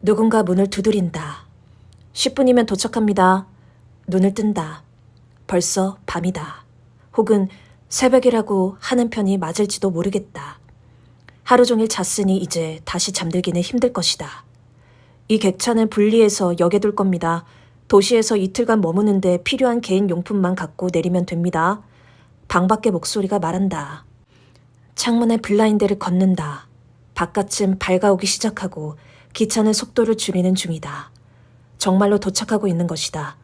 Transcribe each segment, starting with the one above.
누군가 문을 두드린다. 10분이면 도착합니다. 눈을 뜬다. 벌써 밤이다. 혹은 새벽이라고 하는 편이 맞을지도 모르겠다. 하루 종일 잤으니 이제 다시 잠들기는 힘들 것이다. 이 객차는 분리해서 역에 둘 겁니다. 도시에서 이틀간 머무는데 필요한 개인 용품만 갖고 내리면 됩니다. 방 밖의 목소리가 말한다. 창문에 블라인드를 걷는다. 바깥은 밝아오기 시작하고 기차는 속도를 줄이는 중이다. 정말로 도착하고 있는 것이다.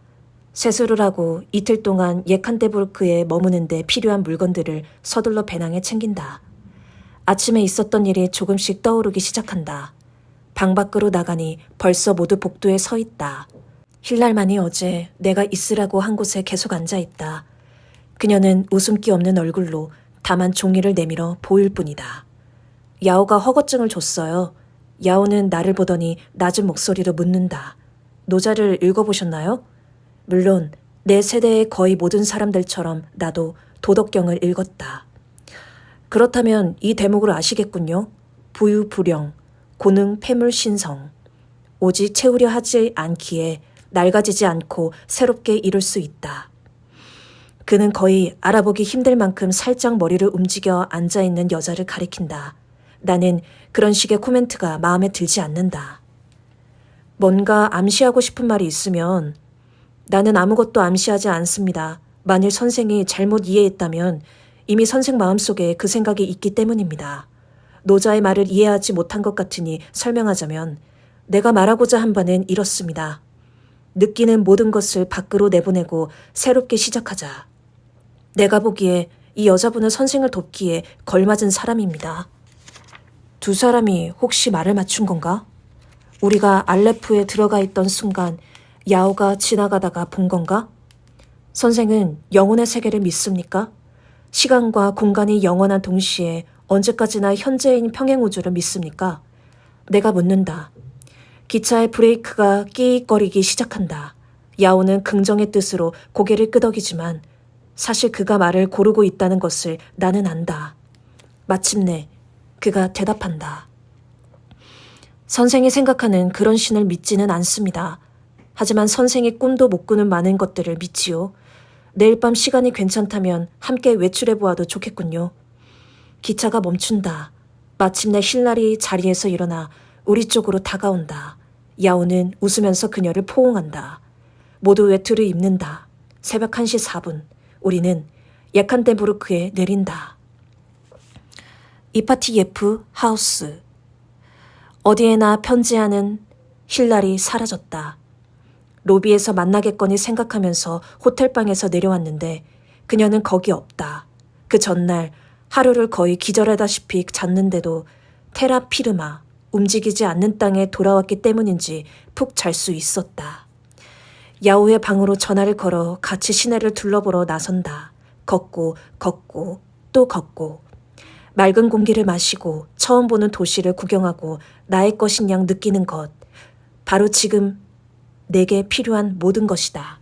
세수를 하고 이틀 동안 예칸테부르크에 머무는데 필요한 물건들을 서둘러 배낭에 챙긴다. 아침에 있었던 일이 조금씩 떠오르기 시작한다. 방 밖으로 나가니 벌써 모두 복도에 서 있다. 힐랄만이 어제 내가 있으라고 한 곳에 계속 앉아있다. 그녀는 웃음기 없는 얼굴로 다만 종이를 내밀어 보일 뿐이다. 야오가 허거증을 줬어요. 야오는 나를 보더니 낮은 목소리로 묻는다. 노자를 읽어보셨나요? 물론 내 세대의 거의 모든 사람들처럼 나도 도덕경을 읽었다. 그렇다면 이 대목을 아시겠군요. 부유불영, 고능 폐물신성. 오직 채우려 하지 않기에 낡아지지 않고 새롭게 이룰 수 있다. 그는 거의 알아보기 힘들 만큼 살짝 머리를 움직여 앉아있는 여자를 가리킨다. 나는 그런 식의 코멘트가 마음에 들지 않는다. 뭔가 암시하고 싶은 말이 있으면 나는 아무것도 암시하지 않습니다. 만일 선생이 잘못 이해했다면 이미 선생 마음속에 그 생각이 있기 때문입니다. 노자의 말을 이해하지 못한 것 같으니 설명하자면 내가 말하고자 한 바는 이렇습니다. 느끼는 모든 것을 밖으로 내보내고 새롭게 시작하자. 내가 보기에 이 여자분은 선생을 돕기에 걸맞은 사람입니다. 두 사람이 혹시 말을 맞춘 건가? 우리가 알레포에 들어가 있던 순간 야오가 지나가다가 본 건가? 선생은 영혼의 세계를 믿습니까? 시간과 공간이 영원한 동시에 언제까지나 현재인 평행우주를 믿습니까? 내가 묻는다. 기차의 브레이크가 끼익거리기 시작한다. 야오는 긍정의 뜻으로 고개를 끄덕이지만 사실 그가 말을 고르고 있다는 것을 나는 안다. 마침내 그가 대답한다. 선생이 생각하는 그런 신을 믿지는 않습니다. 하지만 선생이 꿈도 못 꾸는 많은 것들을 믿지요. 내일 밤 시간이 괜찮다면 함께 외출해보아도 좋겠군요. 기차가 멈춘다. 마침내 힐날이 자리에서 일어나 우리 쪽으로 다가온다. 야오는 웃으면서 그녀를 포옹한다. 모두 외투를 입는다. 새벽 1시 4분. 우리는 예칸테부르크에 내린다. 이파티예프 하우스. 어디에나 편지하는 힐날이 사라졌다. 로비에서 만나겠거니 생각하면서 호텔방에서 내려왔는데 그녀는 거기 없다. 그 전날 하루를 거의 기절하다시피 잤는데도 테라피르마, 움직이지 않는 땅에 돌아왔기 때문인지 푹 잘 수 있었다. 야오의 방으로 전화를 걸어 같이 시내를 둘러보러 나선다. 걷고 또 걷고 맑은 공기를 마시고 처음 보는 도시를 구경하고 나의 것인 양 느끼는 것. 바로 지금 내게 필요한 모든 것이다.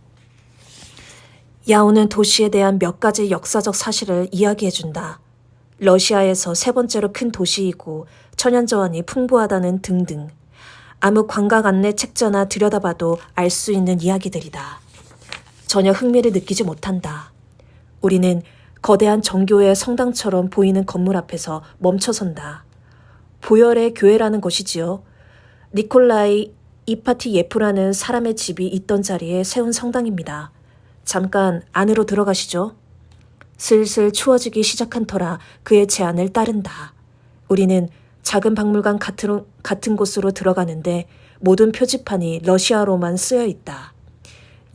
야오는 도시에 대한 몇 가지 역사적 사실을 이야기해준다. 러시아에서 세 번째로 큰 도시이고 천연자원이 풍부하다는 등등. 아무 관광 안내 책자나 들여다봐도 알 수 있는 이야기들이다. 전혀 흥미를 느끼지 못한다. 우리는 거대한 정교회 성당처럼 보이는 건물 앞에서 멈춰선다. 보혈의 교회라는 것이지요. 니콜라이 이파티예프라는 사람의 집이 있던 자리에 세운 성당입니다. 잠깐 안으로 들어가시죠. 슬슬 추워지기 시작한 터라 그의 제안을 따른다. 우리는 작은 박물관 같은 곳으로 들어가는데 모든 표지판이 러시아어로만 쓰여 있다.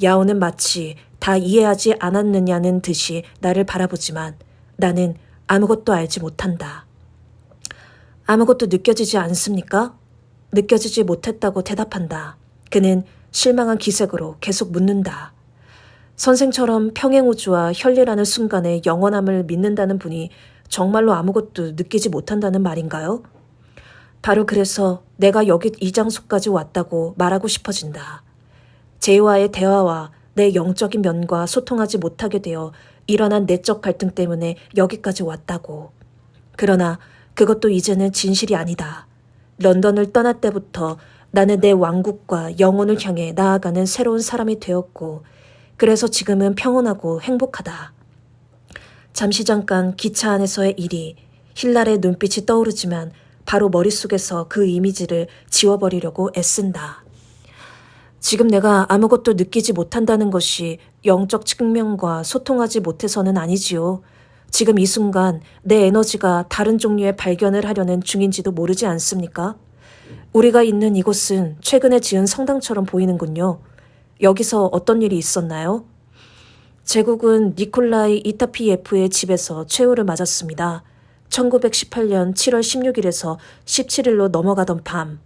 야오는 마치 다 이해하지 않았느냐는 듯이 나를 바라보지만 나는 아무것도 알지 못한다. 아무것도 느껴지지 않습니까? 느껴지지 못했다고 대답한다. 그는 실망한 기색으로 계속 묻는다. 선생처럼 평행우주와 혈리라는 순간의 영원함을 믿는다는 분이 정말로 아무것도 느끼지 못한다는 말인가요? 바로 그래서 내가 여기 이 장소까지 왔다고 말하고 싶어진다. 제이와의 대화와 내 영적인 면과 소통하지 못하게 되어 일어난 내적 갈등 때문에 여기까지 왔다고. 그러나 그것도 이제는 진실이 아니다. 런던을 떠날 때부터 나는 내 왕국과 영혼을 향해 나아가는 새로운 사람이 되었고, 그래서 지금은 평온하고 행복하다. 잠시 잠깐 기차 안에서의 일이 힐날의 눈빛이 떠오르지만 바로 머릿속에서 그 이미지를 지워버리려고 애쓴다. 지금 내가 아무것도 느끼지 못한다는 것이 영적 측면과 소통하지 못해서는 아니지요. 지금 이 순간 내 에너지가 다른 종류의 발견을 하려는 중인지도 모르지 않습니까? 우리가 있는 이곳은 최근에 지은 성당처럼 보이는군요. 여기서 어떤 일이 있었나요? 제국은 니콜라이 이타피예프의 집에서 최후를 맞았습니다. 1918년 7월 16일에서 17일로 넘어가던 밤,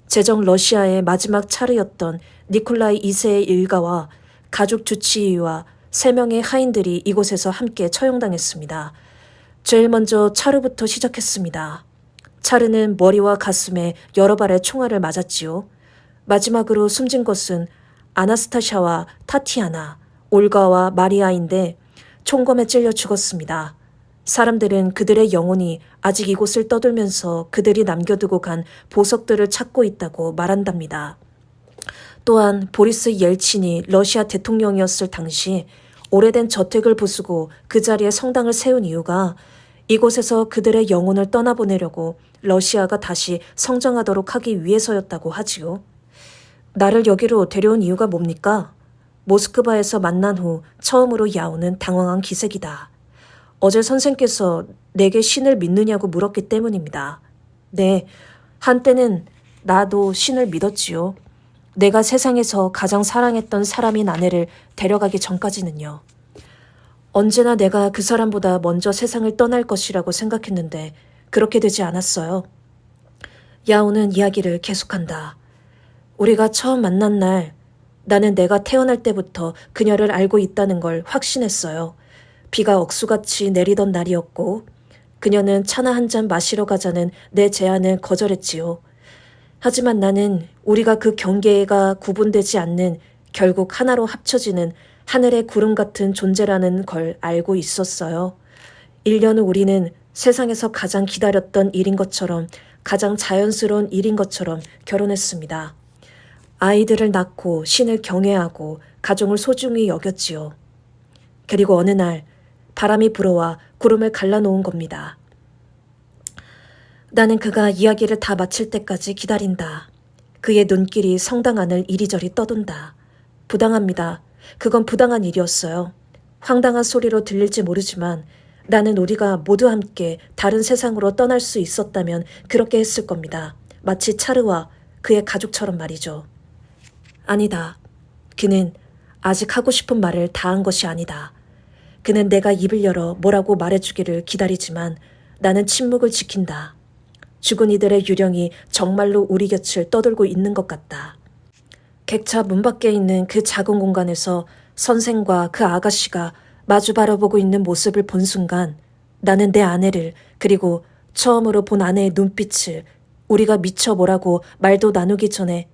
제정 러시아의 마지막 차르였던 니콜라이 2세의 일가와 가족 주치의와 3명의 하인들이 이곳에서 함께 처형당했습니다. 제일 먼저 차르부터 시작했습니다. 차르는 머리와 가슴에 여러 발의 총알을 맞았지요. 마지막으로 숨진 것은 아나스타샤와 타티아나, 올가와 마리아인데 총검에 찔려 죽었습니다. 사람들은 그들의 영혼이 아직 이곳을 떠돌면서 그들이 남겨두고 간 보석들을 찾고 있다고 말한답니다. 또한 보리스 옐친이 러시아 대통령이었을 당시 오래된 저택을 부수고 그 자리에 성당을 세운 이유가 이곳에서 그들의 영혼을 떠나보내려고 러시아가 다시 성장하도록 하기 위해서였다고 하지요. 나를 여기로 데려온 이유가 뭡니까? 모스크바에서 만난 후 처음으로 야오는 당황한 기색이다. 어제 선생께서 내게 신을 믿느냐고 물었기 때문입니다. 네, 한때는 나도 신을 믿었지요. 내가 세상에서 가장 사랑했던 사람인 아내를 데려가기 전까지는요. 언제나 내가 그 사람보다 먼저 세상을 떠날 것이라고 생각했는데 그렇게 되지 않았어요. 야오는 이야기를 계속한다. 우리가 처음 만난 날 나는 내가 태어날 때부터 그녀를 알고 있다는 걸 확신했어요. 비가 억수같이 내리던 날이었고 그녀는 차나 한 잔 마시러 가자는 내 제안을 거절했지요. 하지만 나는 우리가 그 경계가 구분되지 않는 결국 하나로 합쳐지는 하늘의 구름 같은 존재라는 걸 알고 있었어요. 1년 후 우리는 세상에서 가장 기다렸던 일인 것처럼 가장 자연스러운 일인 것처럼 결혼했습니다. 아이들을 낳고 신을 경외하고 가정을 소중히 여겼지요. 그리고 어느 날 바람이 불어와 구름을 갈라놓은 겁니다. 나는 그가 이야기를 다 마칠 때까지 기다린다. 그의 눈길이 성당 안을 이리저리 떠돈다. 부당합니다. 그건 부당한 일이었어요. 황당한 소리로 들릴지 모르지만 나는 우리가 모두 함께 다른 세상으로 떠날 수 있었다면 그렇게 했을 겁니다. 마치 차르와 그의 가족처럼 말이죠. 아니다. 그는 아직 하고 싶은 말을 다 한 것이 아니다. 그는 내가 입을 열어 뭐라고 말해주기를 기다리지만 나는 침묵을 지킨다. 죽은 이들의 유령이 정말로 우리 곁을 떠돌고 있는 것 같다. 객차 문 밖에 있는 그 작은 공간에서 선생과 그 아가씨가 마주 바라보고 있는 모습을 본 순간 나는 내 아내를 그리고 처음으로 본 아내의 눈빛을 우리가 미쳐 뭐라고 말도 나누기 전에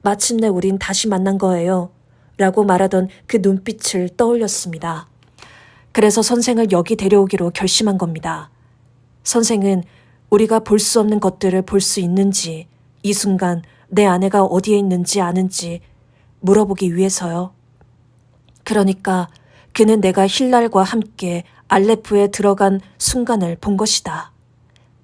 마침내 우린 다시 만난 거예요 라고 말하던 그 눈빛을 떠올렸습니다. 그래서 선생을 여기 데려오기로 결심한 겁니다. 선생은 우리가 볼 수 없는 것들을 볼 수 있는지 이 순간 내 아내가 어디에 있는지 아는지 물어보기 위해서요. 그러니까 그는 내가 힐날과 함께 알레프에 들어간 순간을 본 것이다.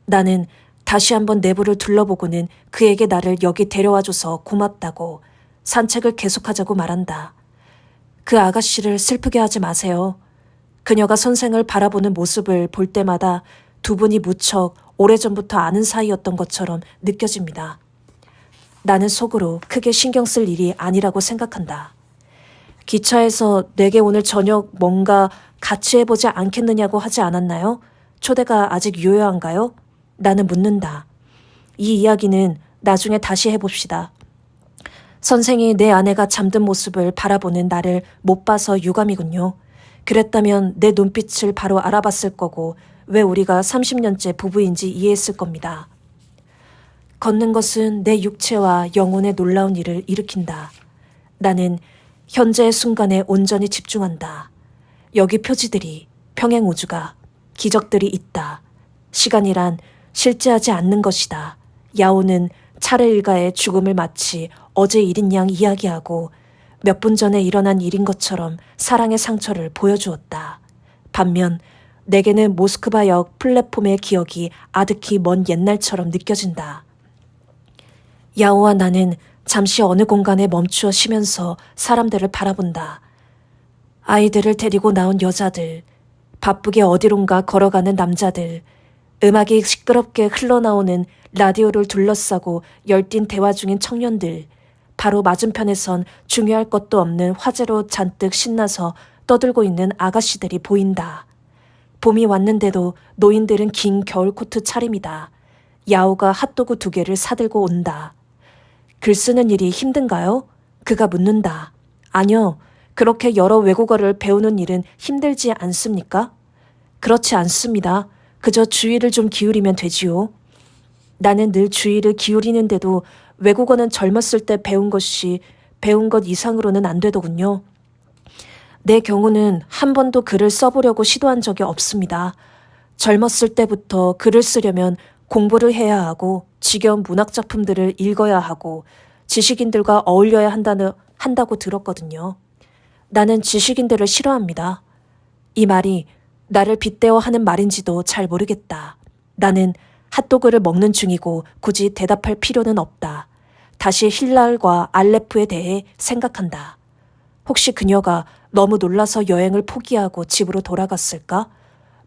나는 다시 한번 내부를 둘러보고는 그에게 나를 여기 데려와줘서 고맙다고 산책을 계속하자고 말한다. 그 아가씨를 슬프게 하지 마세요. 그녀가 선생을 바라보는 모습을 볼 때마다 두 분이 무척 오래전부터 아는 사이였던 것처럼 느껴집니다. 나는 속으로 크게 신경 쓸 일이 아니라고 생각한다. 기차에서 내게 오늘 저녁 뭔가 같이 해보지 않겠느냐고 하지 않았나요? 초대가 아직 유효한가요? 나는 묻는다. 이 이야기는 나중에 다시 해봅시다. 선생이 내 아내가 잠든 모습을 바라보는 나를 못 봐서 유감이군요. 그랬다면 내 눈빛을 바로 알아봤을 거고 왜 우리가 30년째 부부인지 이해했을 겁니다. 걷는 것은 내 육체와 영혼의 놀라운 일을 일으킨다. 나는 현재의 순간에 온전히 집중한다. 여기 표지들이, 평행우주가, 기적들이 있다. 시간이란 실제하지 않는 것이다. 야오는 차례 일가의 죽음을 마치 어제 일인 양 이야기하고 몇 분 전에 일어난 일인 것처럼 사랑의 상처를 보여주었다. 반면 내게는 모스크바역 플랫폼의 기억이 아득히 먼 옛날처럼 느껴진다. 야오와 나는 잠시 어느 공간에 멈추어 쉬면서 사람들을 바라본다. 아이들을 데리고 나온 여자들, 바쁘게 어디론가 걸어가는 남자들, 음악이 시끄럽게 흘러나오는 라디오를 둘러싸고 열띤 대화 중인 청년들, 바로 맞은편에선 중요할 것도 없는 화제로 잔뜩 신나서 떠들고 있는 아가씨들이 보인다. 봄이 왔는데도 노인들은 긴 겨울 코트 차림이다. 야오가 핫도그 2개를 사들고 온다. 글 쓰는 일이 힘든가요? 그가 묻는다. 아니요. 그렇게 여러 외국어를 배우는 일은 힘들지 않습니까? 그렇지 않습니다. 그저 주의를 좀 기울이면 되지요. 나는 늘 주의를 기울이는데도 외국어는 젊었을 때 배운 것이 배운 것 이상으로는 안 되더군요. 내 경우는 한 번도 글을 써보려고 시도한 적이 없습니다. 젊었을 때부터 글을 쓰려면 공부를 해야 하고 지겨운 문학작품들을 읽어야 하고 지식인들과 어울려야 한다고 들었거든요. 나는 지식인들을 싫어합니다. 이 말이 나를 빗대어 하는 말인지도 잘 모르겠다. 나는 핫도그를 먹는 중이고 굳이 대답할 필요는 없다. 다시 힐랄과 알레프에 대해 생각한다. 혹시 그녀가 너무 놀라서 여행을 포기하고 집으로 돌아갔을까?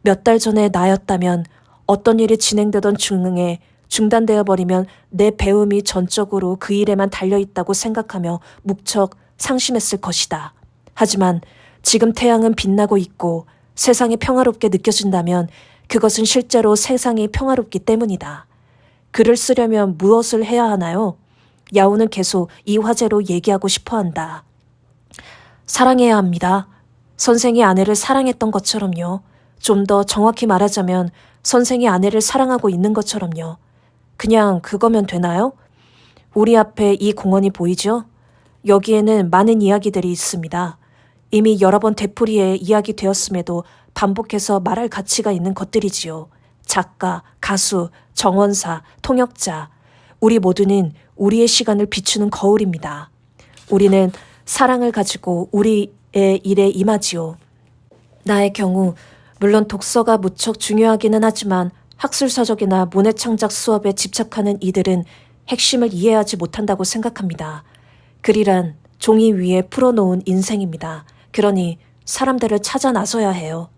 몇 달 전에 나였다면 어떤 일이 진행되던 중에 중단되어 버리면 내 배움이 전적으로 그 일에만 달려있다고 생각하며 무척 상심했을 것이다. 하지만 지금 태양은 빛나고 있고 세상이 평화롭게 느껴진다면 그것은 실제로 세상이 평화롭기 때문이다. 글을 쓰려면 무엇을 해야 하나요? 야오는 계속 이 화제로 얘기하고 싶어 한다. 사랑해야 합니다. 선생이 아내를 사랑했던 것처럼요. 좀 더 정확히 말하자면 선생이 아내를 사랑하고 있는 것처럼요. 그냥 그거면 되나요? 우리 앞에 이 공원이 보이죠? 여기에는 많은 이야기들이 있습니다. 이미 여러 번 되풀이해 이야기되었음에도 반복해서 말할 가치가 있는 것들이지요. 작가, 가수, 정원사, 통역자. 우리 모두는 우리의 시간을 비추는 거울입니다. 우리는 사랑을 가지고 우리의 일에 임하지요. 나의 경우 물론 독서가 무척 중요하기는 하지만 학술서적이나 문해창작 수업에 집착하는 이들은 핵심을 이해하지 못한다고 생각합니다. 글이란 종이 위에 풀어놓은 인생입니다. 그러니 사람들을 찾아 나서야 해요.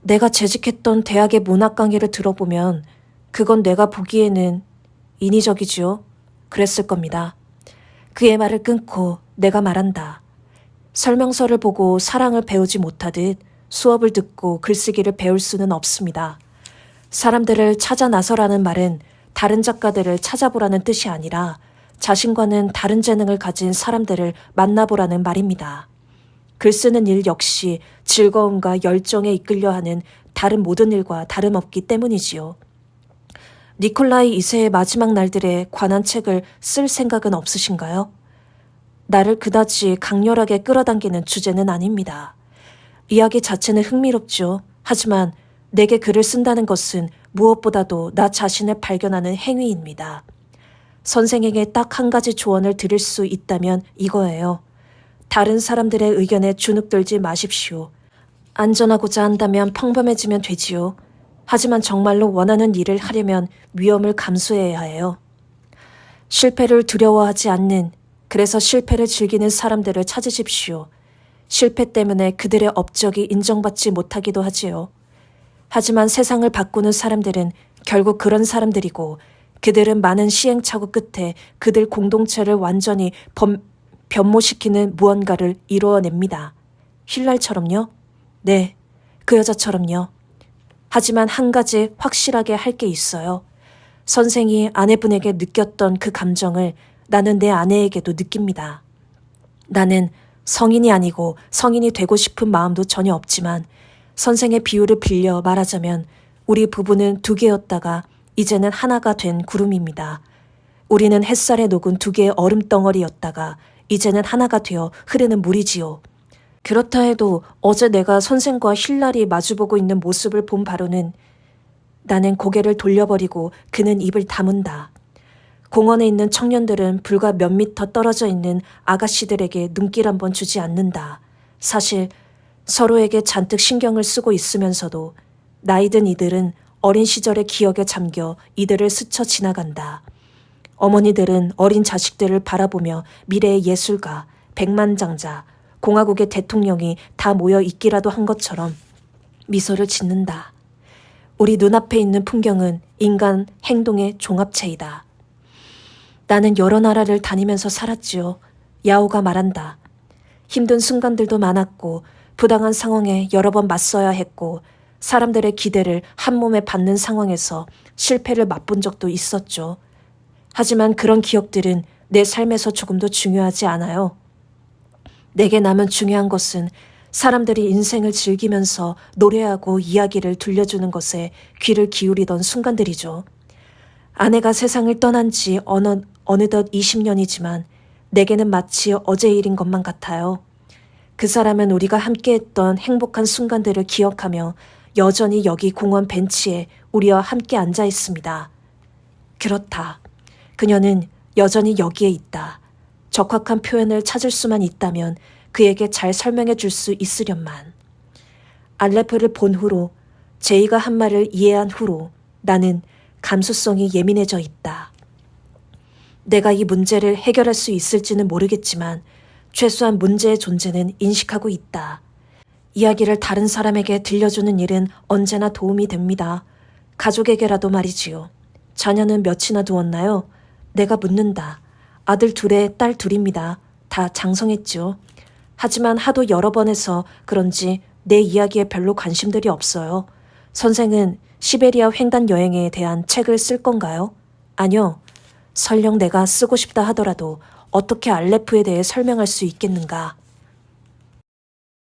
내가 재직했던 대학의 문학 강의를 들어보면 그건 내가 보기에는 인위적이지요. 그랬을 겁니다. 그의 말을 끊고 내가 말한다. 설명서를 보고 사랑을 배우지 못하듯 수업을 듣고 글쓰기를 배울 수는 없습니다. 사람들을 찾아 나서라는 말은 다른 작가들을 찾아보라는 뜻이 아니라 자신과는 다른 재능을 가진 사람들을 만나보라는 말입니다. 글 쓰는 일 역시 즐거움과 열정에 이끌려 하는 다른 모든 일과 다름없기 때문이지요. 니콜라이 2세의 마지막 날들에 관한 책을 쓸 생각은 없으신가요? 나를 그다지 강렬하게 끌어당기는 주제는 아닙니다. 이야기 자체는 흥미롭죠. 하지만 내게 글을 쓴다는 것은 무엇보다도 나 자신을 발견하는 행위입니다. 선생에게 딱 한 가지 조언을 드릴 수 있다면 이거예요. 다른 사람들의 의견에 주눅들지 마십시오. 안전하고자 한다면 평범해지면 되지요. 하지만 정말로 원하는 일을 하려면 위험을 감수해야 해요. 실패를 두려워하지 않는, 그래서 실패를 즐기는 사람들을 찾으십시오. 실패 때문에 그들의 업적이 인정받지 못하기도 하지요. 하지만 세상을 바꾸는 사람들은 결국 그런 사람들이고 그들은 많은 시행착오 끝에 그들 공동체를 완전히 변모시키는 무언가를 이루어냅니다. 힐랄처럼요? 네, 그 여자처럼요. 하지만 한 가지 확실하게 할 게 있어요. 선생이 아내분에게 느꼈던 그 감정을 나는 내 아내에게도 느낍니다. 나는 성인이 아니고 성인이 되고 싶은 마음도 전혀 없지만 선생의 비유를 빌려 말하자면 우리 부부는 2개였다가 이제는 하나가 된 구름입니다. 우리는 햇살에 녹은 2개의 얼음덩어리였다가 이제는 하나가 되어 흐르는 물이지요. 그렇다 해도 어제 내가 선생과 힐랄이 마주보고 있는 모습을 본 바로는 나는 고개를 돌려버리고 그는 입을 다문다. 공원에 있는 청년들은 불과 몇 미터 떨어져 있는 아가씨들에게 눈길 한번 주지 않는다. 사실 서로에게 잔뜩 신경을 쓰고 있으면서도 나이 든 이들은 어린 시절의 기억에 잠겨 이들을 스쳐 지나간다. 어머니들은 어린 자식들을 바라보며 미래의 예술가, 백만장자, 공화국의 대통령이 다 모여 있기라도 한 것처럼 미소를 짓는다. 우리 눈앞에 있는 풍경은 인간 행동의 종합체이다. 나는 여러 나라를 다니면서 살았지요. 야오가 말한다. 힘든 순간들도 많았고 부당한 상황에 여러 번 맞서야 했고 사람들의 기대를 한 몸에 받는 상황에서 실패를 맛본 적도 있었죠. 하지만 그런 기억들은 내 삶에서 조금도 중요하지 않아요. 내게 남은 중요한 것은 사람들이 인생을 즐기면서 노래하고 이야기를 들려주는 것에 귀를 기울이던 순간들이죠. 아내가 세상을 떠난 지 어느덧 20년이지만 내게는 마치 어제 일인 것만 같아요. 그 사람은 우리가 함께했던 행복한 순간들을 기억하며 여전히 여기 공원 벤치에 우리와 함께 앉아 있습니다. 그렇다. 그녀는 여전히 여기에 있다. 적확한 표현을 찾을 수만 있다면 그에게 잘 설명해 줄 수 있으련만. 알레프를 본 후로, 제이가 한 말을 이해한 후로 나는 감수성이 예민해져 있다. 내가 이 문제를 해결할 수 있을지는 모르겠지만 최소한 문제의 존재는 인식하고 있다. 이야기를 다른 사람에게 들려주는 일은 언제나 도움이 됩니다. 가족에게라도 말이지요. 자녀는 몇이나 두었나요? 내가 묻는다. 아들 둘에 딸 둘입니다. 다 장성했죠. 하지만 하도 여러 번 해서 그런지 내 이야기에 별로 관심들이 없어요. 선생은 시베리아 횡단 여행에 대한 책을 쓸 건가요? 아니요. 설령 내가 쓰고 싶다 하더라도 어떻게 알레프에 대해 설명할 수 있겠는가?